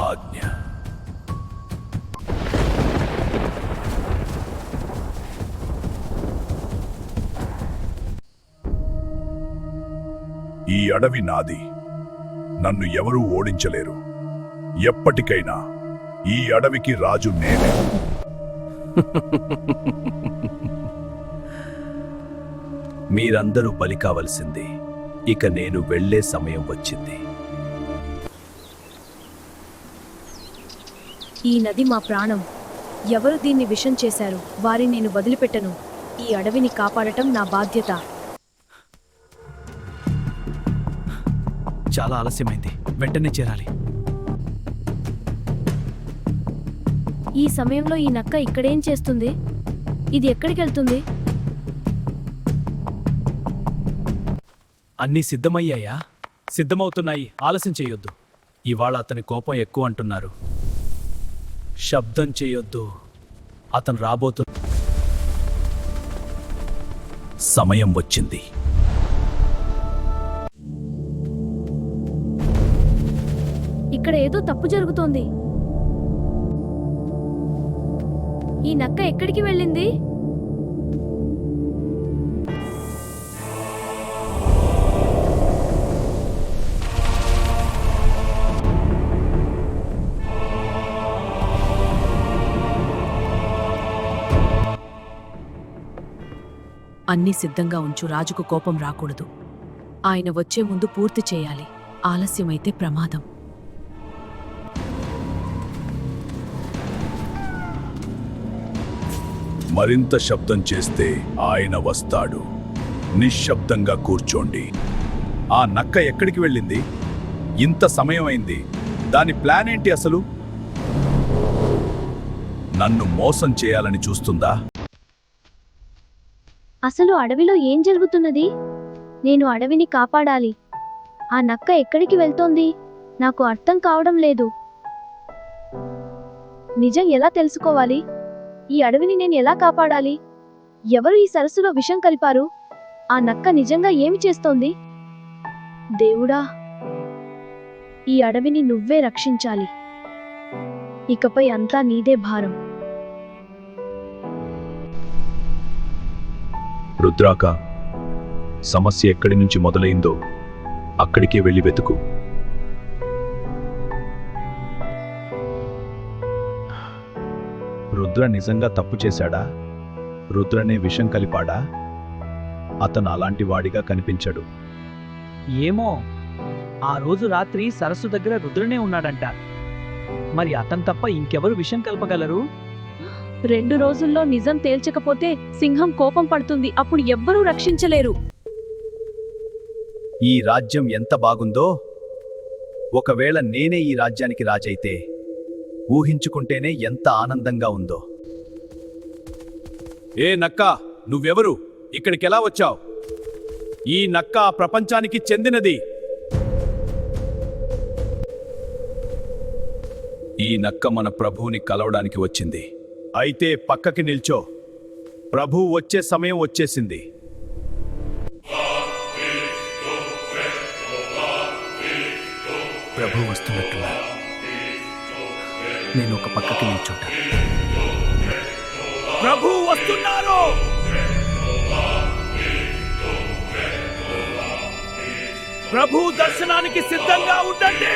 ఆజ్ఞ. ఈ అడవి నాది. నన్ను ఎవరూ ఓడించలేరు. ఎప్పటికైనా ఈ అడవికి రాజు నేనే. మీరందరూ బలి కావలసింది. ఇక నేను వెళ్ళే సమయం వచ్చింది. ఈ నది మా ప్రాణం. ఎవరు దీన్ని విషం చేశారు వారిని నేను వదిలిపెట్టను. ఈ అడవిని కాపాడటం నా బాధ్యత. చాలా ఆలస్యమైంది, వెంటనే చేరాలి. ఈ సమయంలో ఈ నక్క ఇక్కడేం చేస్తుంది? ఇది ఎక్కడికి వెళ్తుంది? అన్నీ సిద్ధమయ్యాయా? సిద్ధమవుతున్నాయి, ఆలస్యం చేయొద్దు. ఇవాళ అతని కోపం ఎక్కువ అంటున్నారు. శబ్దం చేయొద్దు, అతను రాబోతు. సమయం వచ్చింది. ఇక్కడ ఏదో తప్పు జరుగుతోంది. ఈ నక్క ఎక్కడికి వెళ్ళింది? అన్నీ సిద్ధంగా ఉంచు. రాజుకు కోపం రాకూడదు. ఆయన వచ్చే ముందు పూర్తి చేయాలి. ఆలస్యమైతే ప్రమాదం. మరింత శబ్దం చేస్తే ఆయన వస్తాడు. నిశ్శబ్దంగా కూర్చోండి. ఆ నక్క ఎక్కడికి వెళ్ళింది? ఇంత సమయం అయింది. దాని ప్లాన్ ఏంటి అసలు? నన్ను మోసం చేయాలని చూస్తుందా? అసలు అడవిలో ఏం జరుగుతున్నది? నేను అడవిని కాపాడాలి. ఆ నక్క ఎక్కడికి వెళ్తోంది? నాకు అర్థం కావడం లేదు. నిజం ఎలా తెలుసుకోవాలి? ఈ అడవిని నేను ఎలా కాపాడాలి? ఎవరు ఈ సరస్సులో విషం కలిపారు? ఆ నక్క నిజంగా ఏమి చేస్తోంది? దేవుడా, ఈ అడవిని నువ్వే రక్షించాలి. ఇకపై అంతా నీదే భారం. రుద్రాక, సమస్య ఎక్కడి నుంచి మొదలైందో అక్కడికే వెళ్ళి వెతుకు. రుద్ర నిజంగా తప్పు చేశాడా? రుద్రనే విషం కలిపాడా? అతను అలాంటి వాడిగా కనిపించడు. ఏమో, ఆ రోజు రాత్రి సరస్సు దగ్గర రుద్రనే ఉన్నాడంట. మరి అతను తప్ప ఇంకెవరు విషం కలపగలరు? 2 రోజుల్లో నిజం తేల్చకపోతే సింహం కోపం పడుతుంది. అప్పుడు ఎవ్వరూ రక్షించలేరు. ఈ రాజ్యం ఎంత బాగుందో! ఒకవేళ నేనే ఈ రాజ్యానికి రాజైతే ఊహించుకుంటేనే ఎంత ఆనందంగా ఉందో. ఏ నక్క, నువ్వెవరు? ఇక్కడికెలా వచ్చావు? ఈ నక్క ఆ ప్రపంచానికి చెందినది. ఈ నక్క మన ప్రభువుని కలవడానికి వచ్చింది. అయితే పక్కకి నిల్చో. ప్రభువు వచ్చే సమయం వచ్చేసింది. ప్రభు వస్తున్నట్టున్నారు. నేను ఒక పక్కకి నిల్చుంటాను. ప్రభు వస్తున్నారు. ప్రభు దర్శనానికి సిద్ధంగా ఉండండి.